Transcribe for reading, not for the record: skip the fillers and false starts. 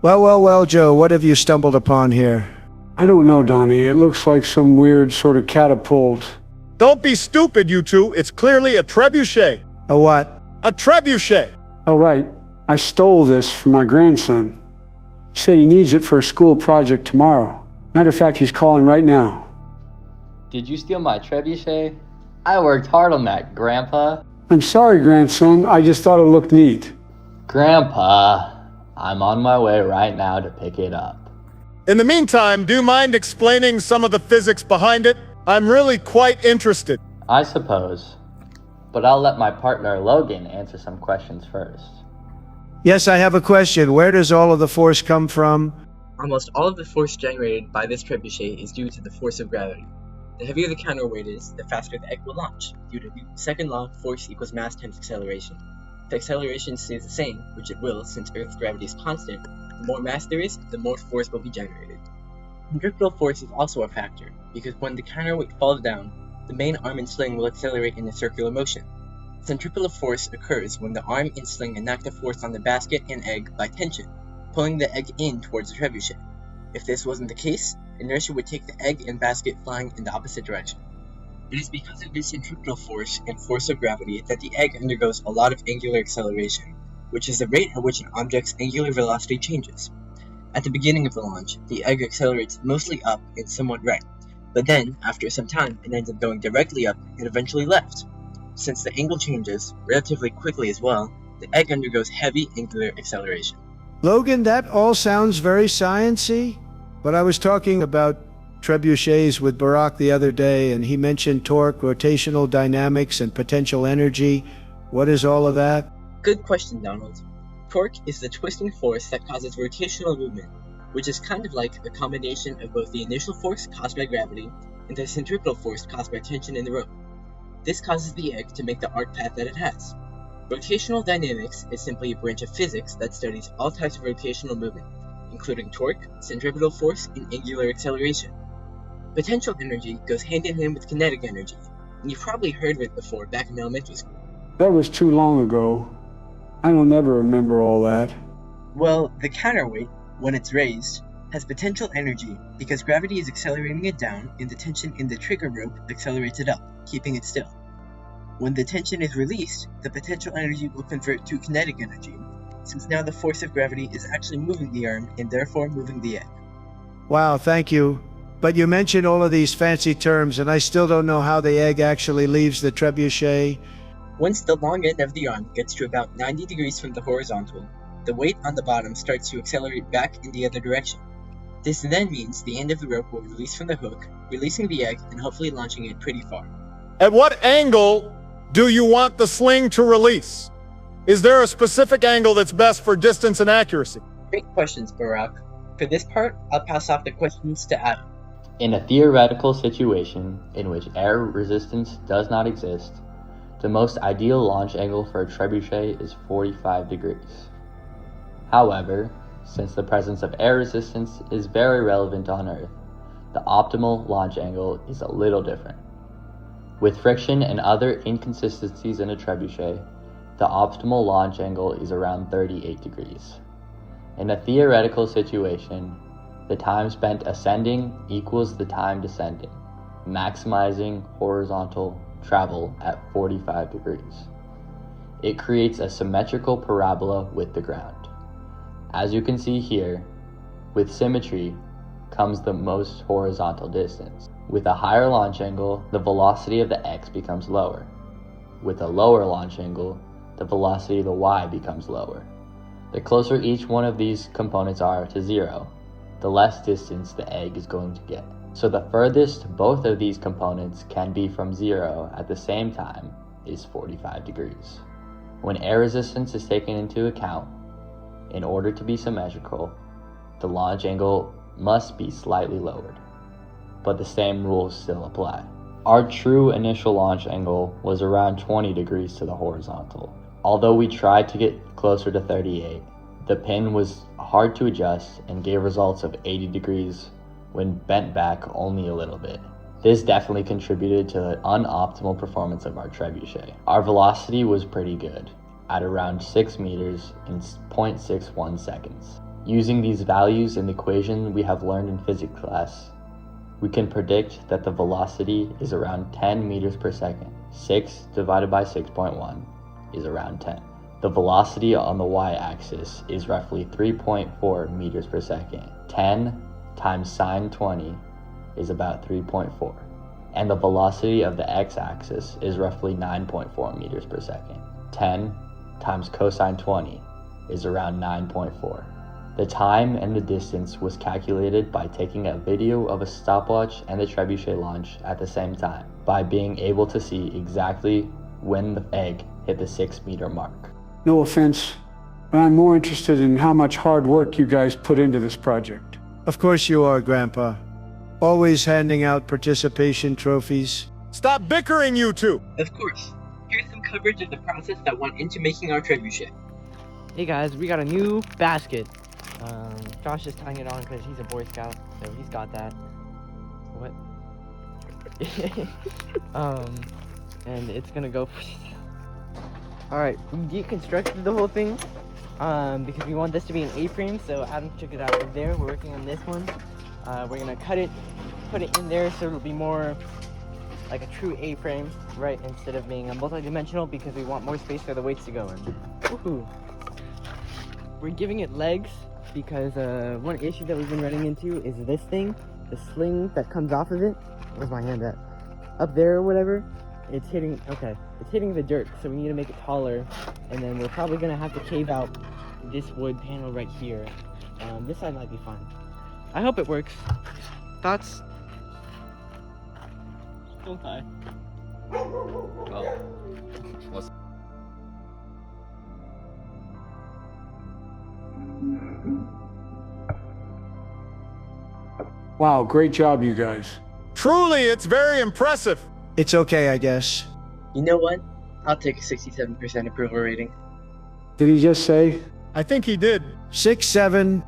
Well, Joe, what have you stumbled upon here? I don't know, Donnie. It looks like some weird sort of catapult. Don't be stupid, you two. It's clearly a trebuchet. A what? A trebuchet. Oh, right. I stole this from my grandson. He said he needs it for a school project tomorrow. Matter of fact, he's calling right now. Did you steal my trebuchet? I worked hard on that, Grandpa. I'm sorry, grandson. I just thought it looked neat. Grandpa, I'm on my way right now to pick it up. In the meantime, do you mind explaining some of the physics behind it? I'm really quite interested. I suppose. But I'll let my partner Logan answer some questions first. Yes, I have a question. Where does all of the force come from? Almost all of the force generated by this trebuchet is due to the force of gravity. The heavier the counterweight is, the faster the egg will launch, due to the second law, force equals mass times acceleration. If the acceleration stays the same, which it will since Earth's gravity is constant, the more mass there is, the more force will be generated. Centripetal force is also a factor, because when the counterweight falls down, the main arm and sling will accelerate in a circular motion. Centripetal force occurs when the arm and sling enact a force on the basket and egg by tension, pulling the egg in towards the trebuchet. If this wasn't the case, inertia would take the egg and basket flying in the opposite direction. It is because of this centripetal force and force of gravity that the egg undergoes a lot of angular acceleration, which is the rate at which an object's angular velocity changes. At the beginning of the launch, the egg accelerates mostly up and somewhat right, but then, after some time, it ends up going directly up and eventually left. Since the angle changes relatively quickly as well, the egg undergoes heavy angular acceleration. Logan, that all sounds very sciencey, but I was talking about trebuchets with Barack the other day, and he mentioned torque, rotational dynamics, and potential energy. What is all of that? Good question, Donald. Torque is the twisting force that causes rotational movement, which is kind of like a combination of both the initial force caused by gravity and the centripetal force caused by tension in the rope. This causes the egg to make the arc path that it has. Rotational dynamics is simply a branch of physics that studies all types of rotational movement, including torque, centripetal force, and angular acceleration. Potential energy goes hand in hand with kinetic energy, and you've probably heard of it before back in elementary school. That was too long ago. I don't ever remember all that. Well, the counterweight, when it's raised, has potential energy because gravity is accelerating it down and the tension in the trigger rope accelerates it up, keeping it still. When the tension is released, the potential energy will convert to kinetic energy, since now the force of gravity is actually moving the arm and therefore moving the egg. Wow, thank you. But you mentioned all of these fancy terms, and I still don't know how the egg actually leaves the trebuchet. Once the long end of the arm gets to about 90 degrees from the horizontal, the weight on the bottom starts to accelerate back in the other direction. This then means the end of the rope will release from the hook, releasing the egg and hopefully launching it pretty far. At what angle do you want the sling to release? Is there a specific angle that's best for distance and accuracy? Great questions, Barack. For this part, I'll pass off the questions to Adam. In a theoretical situation in which air resistance does not exist, the most ideal launch angle for a trebuchet is 45 degrees. However, since the presence of air resistance is very relevant on Earth, the optimal launch angle is a little different. With friction and other inconsistencies in a trebuchet, the optimal launch angle is around 38 degrees. In a theoretical situation, the time spent ascending equals the time descending, maximizing horizontal travel at 45 degrees. It creates a symmetrical parabola with the ground. As you can see here, with symmetry comes the most horizontal distance. With a higher launch angle, the velocity of the x becomes lower. With a lower launch angle, the velocity of the y becomes lower. The closer each one of these components are to zero, the less distance the egg is going to get. So the furthest both of these components can be from zero at the same time is 45 degrees. When air resistance is taken into account, in order to be symmetrical, the launch angle must be slightly lowered, but the same rules still apply. Our true initial launch angle was around 20 degrees to the horizontal. Although we tried to get closer to 38, the pin was hard to adjust and gave results of 80 degrees when bent back only a little bit. This definitely contributed to the unoptimal performance of our trebuchet. Our velocity was pretty good, at around 6 meters in 0.61 seconds. Using these values in the equation we have learned in physics class, we can predict that the velocity is around 10 meters per second. 6 divided by 6.1 is around 10. The velocity on the y-axis is roughly 3.4 meters per second. 10 times sine 20 is about 3.4. And the velocity of the x-axis is roughly 9.4 meters per second. 10 times cosine 20 is around 9.4. The time and the distance was calculated by taking a video of a stopwatch and the trebuchet launch at the same time, by being able to see exactly when the egg hit the 6-meter mark. No offense, but I'm more interested in how much hard work you guys put into this project. Of course you are, Grandpa. Always handing out participation trophies. Stop bickering, you two! Of course. Here's some coverage of the process that went into making our trebuchet. Hey guys, we got a new basket. Josh is tying it on because he's a Boy Scout, so he's got that. What? And it's gonna go. Alright, we deconstructed the whole thing, because we want this to be an A-frame, so Adam took it out of there. We're working on this one. We're gonna cut it, put it in there so it'll be more like a true A-frame, right, instead of being a multi-dimensional, because we want more space for the weights to go in. Woohoo! We're giving it legs because one issue that we've been running into is this thing, the sling that comes off of it. Where's my hand at? Up there or whatever. It's hitting, okay, it's hitting the dirt, so we need to make it taller, and then we're probably gonna have to cave out this wood panel right here. This side might be fine. I hope it works. Thoughts? Okay. Well, Wow, great job, you guys. Truly, it's very impressive. It's okay, I guess. You know what? I'll take a 67% approval rating. Did he just say? I think he did. 6, 7,